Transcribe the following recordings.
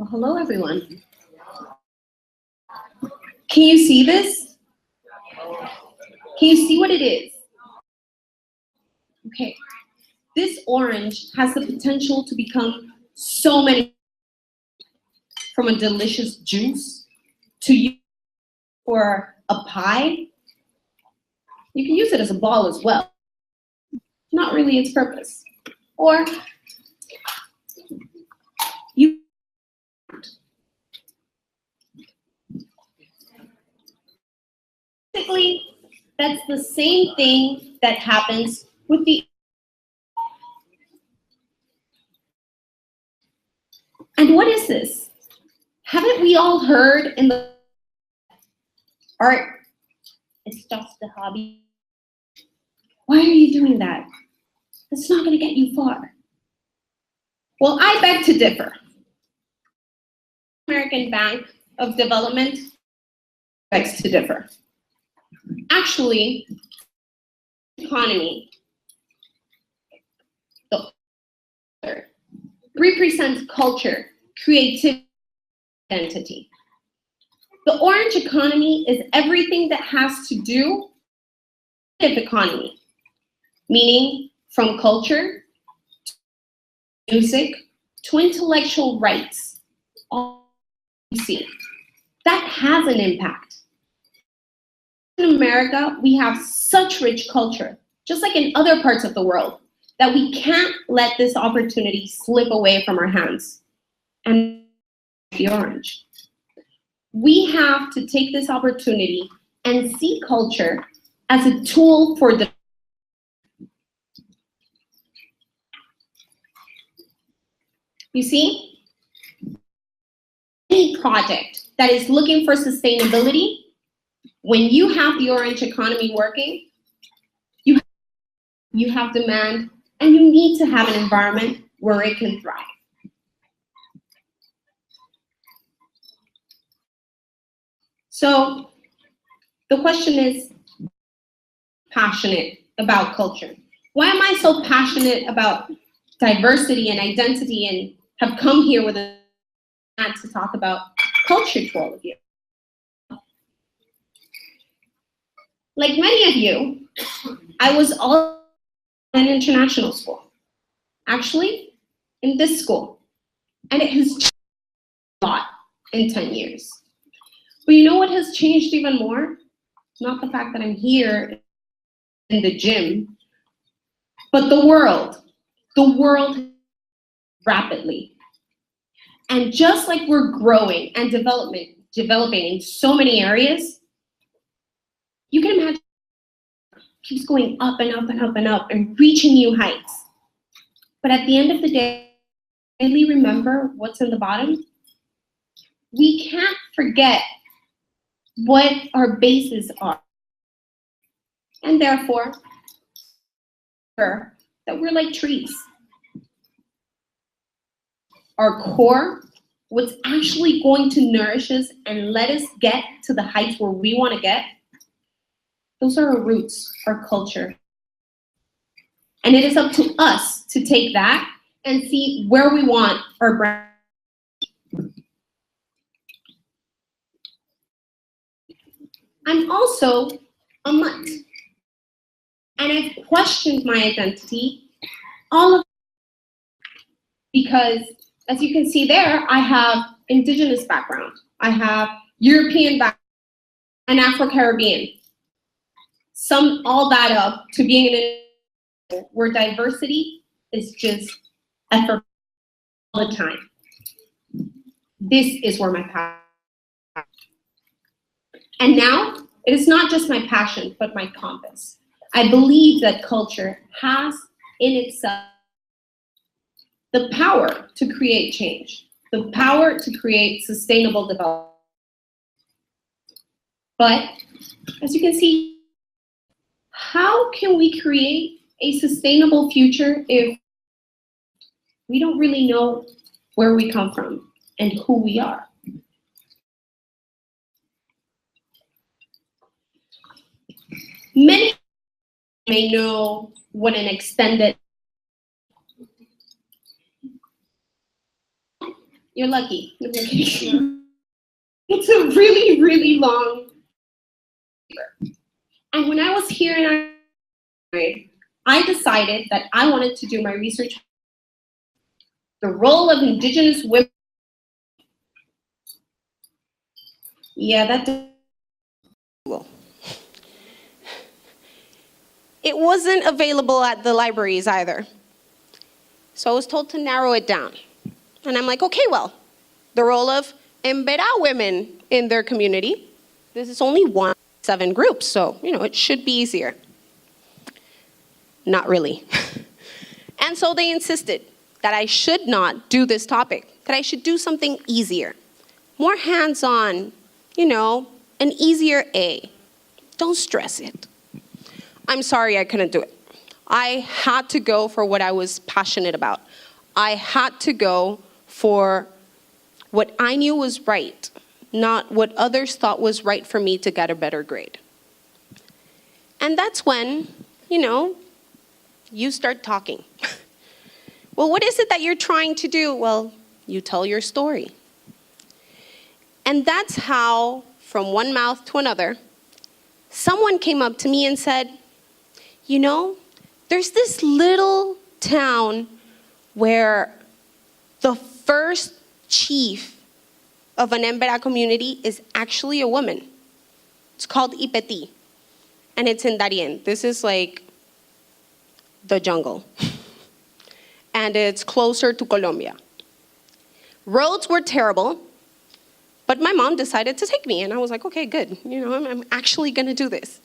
Well, hello, everyone. Can you see this? Can you see what it is? Okay. This orange has the potential to become so many, from a delicious juice to use for a pie. You can use it as a ball as well. Not really its purpose. Or you basically, that's the same thing that happens with the. And what is this? Haven't we all heard in the art, it's just a hobby? Why are you doing that? It's not going to get you far. Well, I beg to differ. American Bank of Development begs to differ. Actually, economy, the represents culture, creativity, identity. The orange economy is everything that has to do with economy, meaning from culture, to music, to intellectual rights. All you see, that has an impact. In America, we have such rich culture, just like in other parts of the world, that we can't let this opportunity slip away from our hands. And the orange. We have to take this opportunity and see culture as a tool for the. You see, any project that is looking for sustainability, when you have the orange economy working, you have demand, and you need to have an environment where it can thrive. So the question is, passionate about culture. Why am I so passionate about diversity and identity and have come here with a to talk about culture to all of you? Like many of you, I was all in international school. Actually, in this school. And it has changed a lot in 10 years. But you know what has changed even more? Not the fact that I'm here in the gym, but the world. The world rapidly. And just like we're growing and developing in so many areas, you can imagine it keeps going up and up and up and up and reaching new heights. But at the end of the day, really remember what's in the bottom. We can't forget what our bases are. And therefore, that we're like trees. Our core, what's actually going to nourish us and let us get to the heights where we want to get, those are our roots, our culture. And it is up to us to take that and see where we want our brand. I'm also a mutt. And I've questioned my identity all of because, as you can see there, I have indigenous background. I have European background and Afro-Caribbean. Sum all that up to being an where diversity is just effort all the time. This is where my passion. And now, it is not just my passion, but my compass. I believe that culture has in itself the power to create change, the power to create sustainable development. But as you can see, how can we create a sustainable future if we don't really know where we come from and who we are? Many may know what an extended You're lucky. It's a really, really long paper. And when I was here in our grade, I decided that I wanted to do my research. The role of Indigenous women. Yeah, that. It wasn't available at the libraries either. So I was told to narrow it down. And I'm like, okay, well, the role of Embera women in their community. This is only 1 of 7 groups, so, it should be easier. Not really. And so they insisted that I should not do this topic, that I should do something easier, more hands-on, an easier A. Don't stress it. I'm sorry I couldn't do it. I had to go for what I was passionate about. I had to go for what I knew was right, not what others thought was right for me to get a better grade. And that's when, you start talking. Well, what is it that you're trying to do? Well, you tell your story. And that's how, from one mouth to another, someone came up to me and said, there's this little town where the first chief of an Embera community is actually a woman. It's called Ipeti, and it's in Darien. This is like the jungle. And it's closer to Colombia. Roads were terrible, but my mom decided to take me, and I was like, okay, good. I'm actually gonna do this.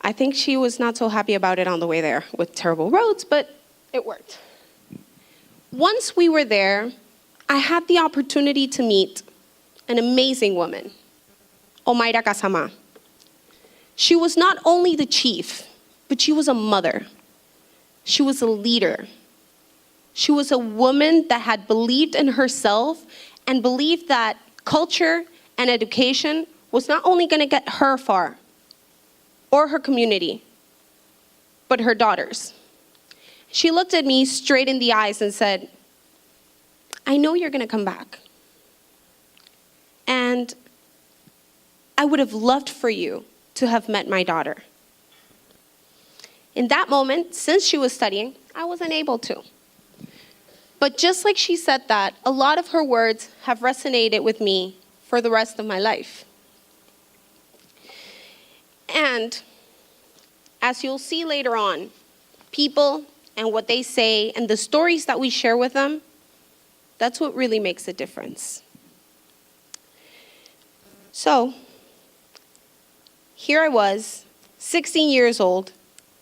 I think she was not so happy about it on the way there with terrible roads, but it worked. Once we were there, I had the opportunity to meet an amazing woman, Omaira Kasama. She was not only the chief, but she was a mother. She was a leader. She was a woman that had believed in herself and believed that culture and education was not only going to get her far, or her community, but her daughters. She looked at me straight in the eyes and said, I know you're gonna come back. And I would have loved for you to have met my daughter. In that moment, since she was studying, I wasn't able to. But just like she said that, a lot of her words have resonated with me for the rest of my life. And as you'll see later on, people and what they say and the stories that we share with them, that's what really makes a difference. So, here I was, 16 years old,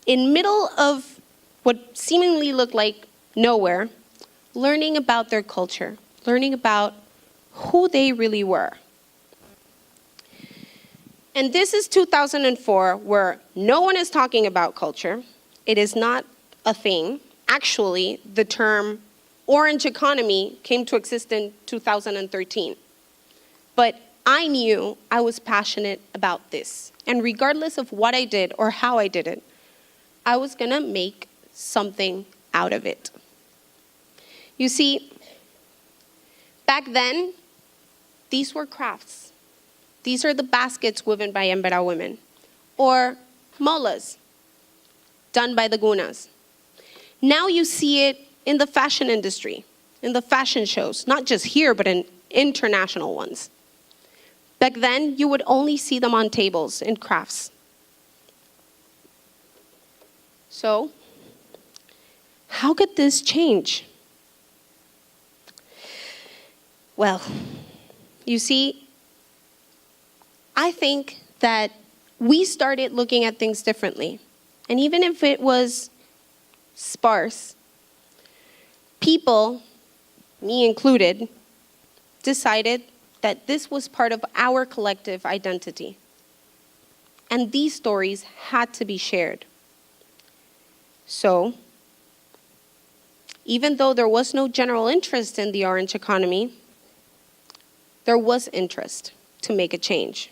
in middle of what seemingly looked like nowhere, learning about their culture, learning about who they really were. And this is 2004, where no one is talking about culture. It is not a thing. Actually, the term orange economy came to exist in 2013. But I knew I was passionate about this. And regardless of what I did or how I did it, I was gonna make something out of it. You see, back then, these were crafts. These are the baskets woven by Embera women, or molas, done by the gunas. Now you see it in the fashion industry, in the fashion shows, not just here, but in international ones. Back then, you would only see them on tables in crafts. So, how could this change? Well, you see, I think that we started looking at things differently. And even if it was sparse, people, me included, decided that this was part of our collective identity. And these stories had to be shared. So, even though there was no general interest in the orange economy, there was interest to make a change.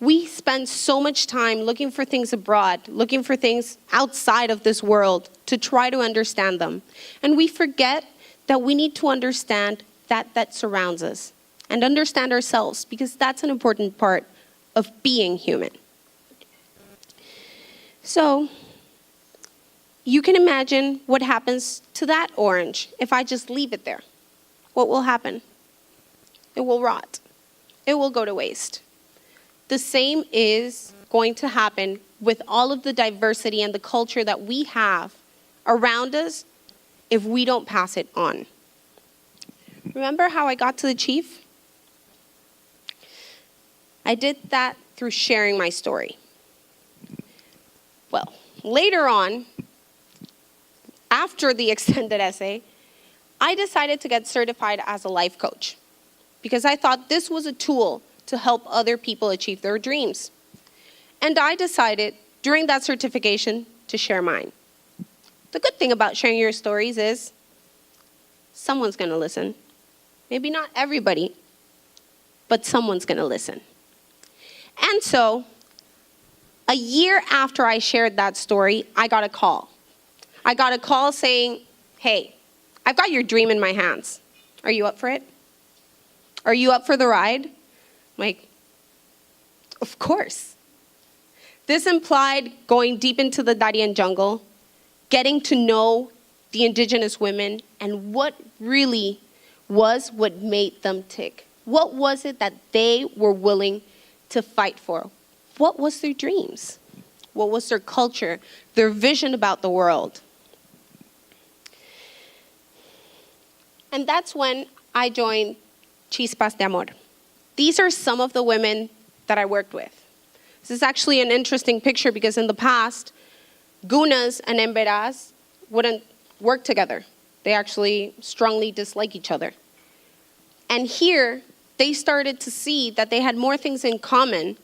We spend so much time looking for things abroad, looking for things outside of this world to try to understand them. And we forget that we need to understand that surrounds us and understand ourselves, because that's an important part of being human. So you can imagine what happens to that orange if I just leave it there. What will happen? It will rot. It will go to waste. The same is going to happen with all of the diversity and the culture that we have around us if we don't pass it on. Remember how I got to the chief? I did that through sharing my story. Well, later on, after the extended essay, I decided to get certified as a life coach because I thought this was a tool to help other people achieve their dreams. And I decided during that certification to share mine. The good thing about sharing your stories is someone's going to listen. Maybe not everybody, but someone's going to listen. And so, a year after I shared that story, I got a call. I got a call saying, hey, I've got your dream in my hands. Are you up for it? Are you up for the ride? I'm like, of course. This implied going deep into the Darien jungle, getting to know the indigenous women, and what really was what made them tick. What was it that they were willing to fight for? What was their dreams? What was their culture, their vision about the world? And that's when I joined Chispas de Amor. These are some of the women that I worked with. This is actually an interesting picture because in the past, Gunas and Emberas wouldn't work together. They actually strongly dislike each other. And here, they started to see that they had more things in common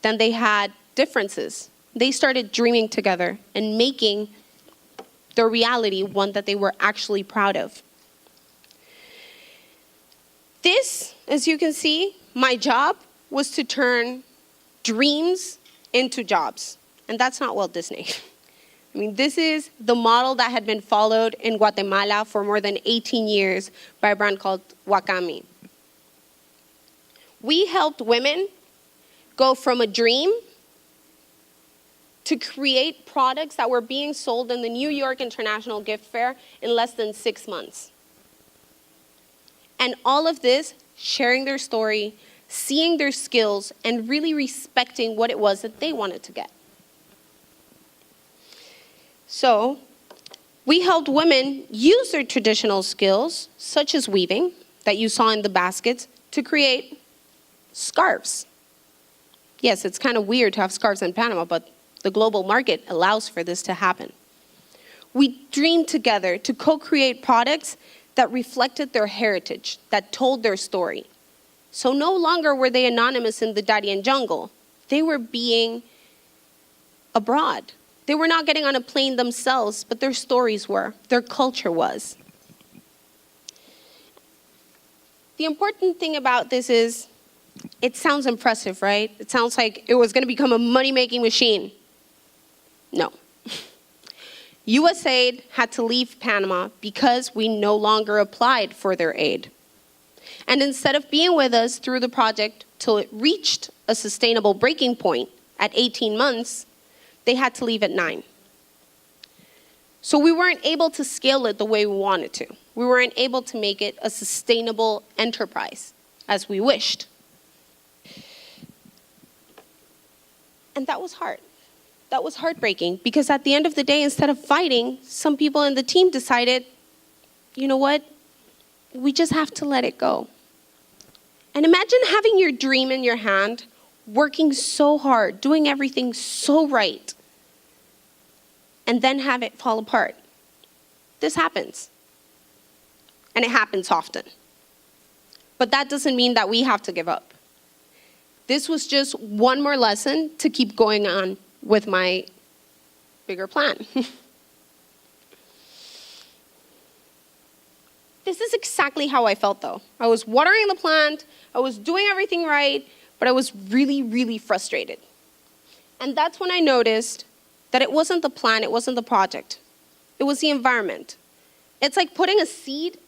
than they had differences. They started dreaming together and making their reality one that they were actually proud of. This, as you can see, my job was to turn dreams into jobs. And that's not Walt Disney. I mean, this is the model that had been followed in Guatemala for more than 18 years by a brand called Wakami. We helped women go from a dream to create products that were being sold in the New York International Gift Fair in less than 6 months. And all of this, sharing their story, seeing their skills, and really respecting what it was that they wanted to get. So, we helped women use their traditional skills, such as weaving, that you saw in the baskets, to create scarves. Yes, it's kind of weird to have scarves in Panama, but the global market allows for this to happen. We dreamed together to co-create products that reflected their heritage, that told their story. So no longer were they anonymous in the Darien jungle. They were being abroad. They were not getting on a plane themselves, but their stories were, their culture was. The important thing about this is, it sounds impressive, right? It sounds like it was going to become a money-making machine. No. USAID had to leave Panama because we no longer applied for their aid. And instead of being with us through the project till it reached a sustainable breaking point at 18 months, they had to leave at 9. So we weren't able to scale it the way we wanted to. We weren't able to make it a sustainable enterprise as we wished. And that was hard. That was heartbreaking because at the end of the day, instead of fighting, some people in the team decided, you know what? We just have to let it go. And imagine having your dream in your hand, working so hard, doing everything so right, and then have it fall apart. This happens. And it happens often. But that doesn't mean that we have to give up. This was just one more lesson to keep going on with my bigger plan. This is exactly how I felt, though. I was watering the plant, I was doing everything right, but I was really, really frustrated. And that's when I noticed that it wasn't the plan, it wasn't the project. It was the environment. It's like putting a seed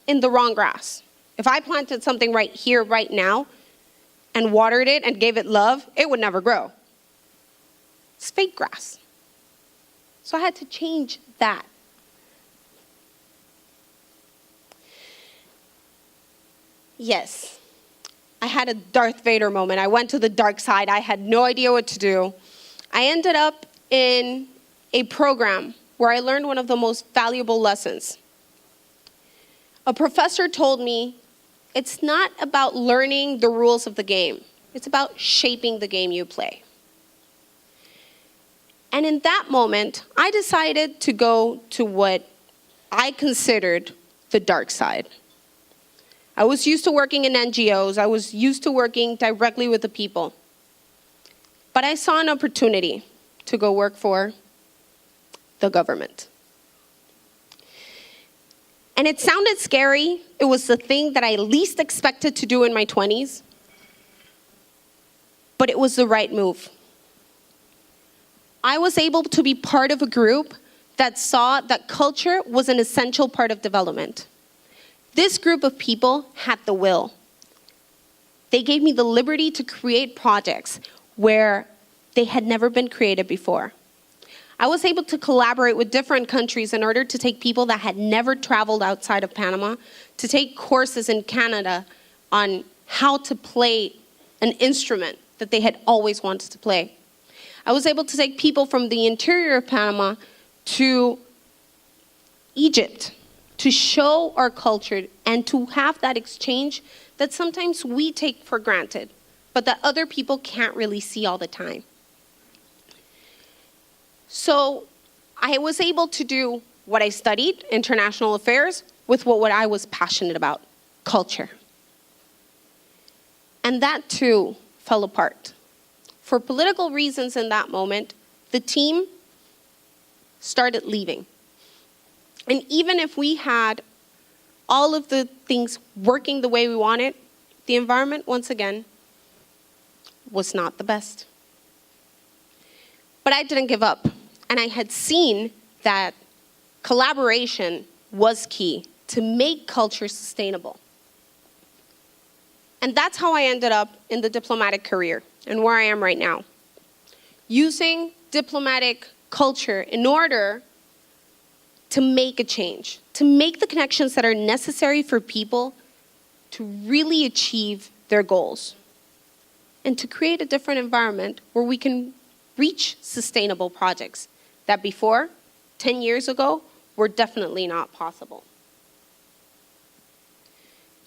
in the wrong grass. If I planted something right here, right now, and watered it and gave it love, it would never grow. It's fake grass. So I had to change that. Yes, I had a Darth Vader moment. I went to the dark side. I had no idea what to do. I ended up in a program where I learned one of the most valuable lessons. A professor told me, it's not about learning the rules of the game. It's about shaping the game you play. And in that moment, I decided to go to what I considered the dark side. I was used to working in NGOs. I was used to working directly with the people. But I saw an opportunity to go work for the government. And it sounded scary. It was the thing that I least expected to do in my 20s. But it was the right move. I was able to be part of a group that saw that culture was an essential part of development. This group of people had the will. They gave me the liberty to create projects where they had never been created before. I was able to collaborate with different countries in order to take people that had never traveled outside of Panama to take courses in Canada on how to play an instrument that they had always wanted to play. I was able to take people from the interior of Panama to Egypt to show our culture and to have that exchange that sometimes we take for granted, but that other people can't really see all the time. So I was able to do what I studied, international affairs, with what I was passionate about, culture. And that too fell apart. For political reasons in that moment, the team started leaving. And even if we had all of the things working the way we wanted, the environment, once again, was not the best. But I didn't give up. And I had seen that collaboration was key to make culture sustainable. And that's how I ended up in the diplomatic career and where I am right now. Using diplomatic culture in order to make a change, to make the connections that are necessary for people to really achieve their goals, and to create a different environment where we can reach sustainable projects that before, 10 years ago, were definitely not possible.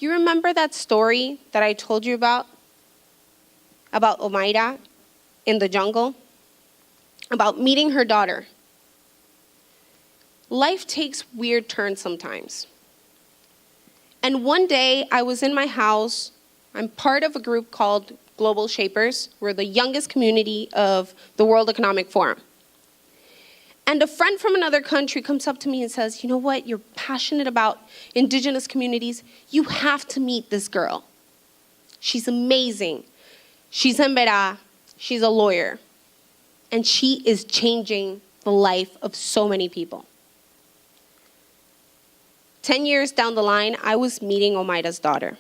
You remember that story that I told you about Omaira in the jungle? About meeting her daughter. Life takes weird turns sometimes. And one day I was in my house. I'm part of a group called Global Shapers. We're the youngest community of the World Economic Forum. And a friend from another country comes up to me and says, you know what, you're passionate about indigenous communities. You have to meet this girl. She's amazing. She's Embera. She's a lawyer. And she is changing the life of so many people. 10 years down the line, I was meeting Omaira's daughter.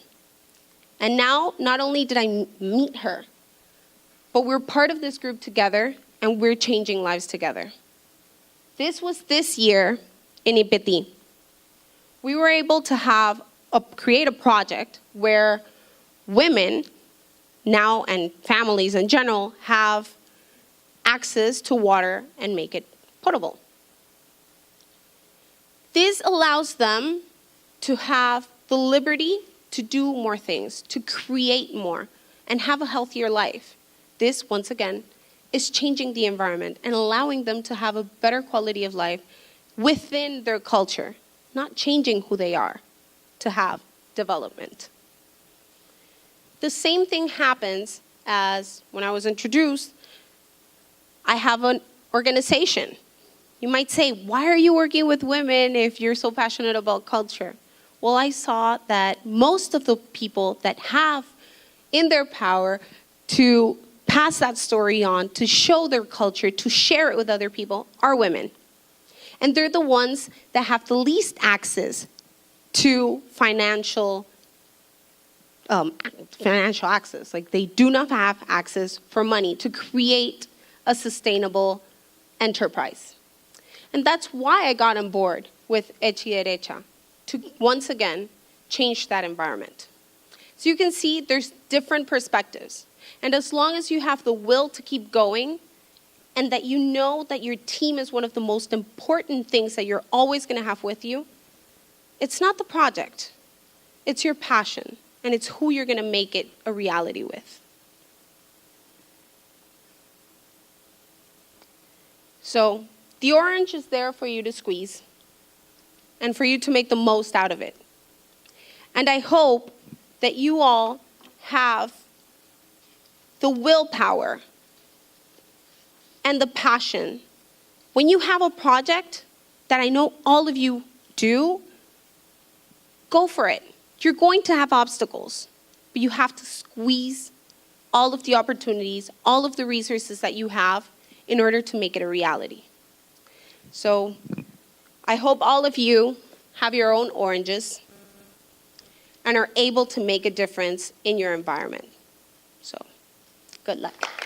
And now, not only did I meet her, but we're part of this group together, and we're changing lives together. This was this year in Ipeti. We were able to create a project where women now, and families in general, have access to water and make it potable. This allows them to have the liberty to do more things, to create more, and have a healthier life. This, once again, is changing the environment and allowing them to have a better quality of life within their culture, not changing who they are to have development. The same thing happens as when I was introduced, I have an organization. You might say, why are you working with women if you're so passionate about culture? Well, I saw that most of the people that have in their power to pass that story on, to show their culture, to share it with other people, are women. And they're the ones that have the least access to financial access. Like, they do not have access for money to create a sustainable enterprise. And that's why I got on board with Hecha y Derecha, to once again change that environment. So you can see there's different perspectives. And as long as you have the will to keep going, and that you know that your team is one of the most important things that you're always going to have with you, it's not the project, it's your passion, and it's who you're going to make it a reality with. So the orange is there for you to squeeze and for you to make the most out of it. And I hope that you all have the willpower and the passion. When you have a project that I know all of you do, go for it. You're going to have obstacles, but you have to squeeze all of the opportunities, all of the resources that you have in order to make it a reality. So I hope all of you have your own oranges and are able to make a difference in your environment. So good luck.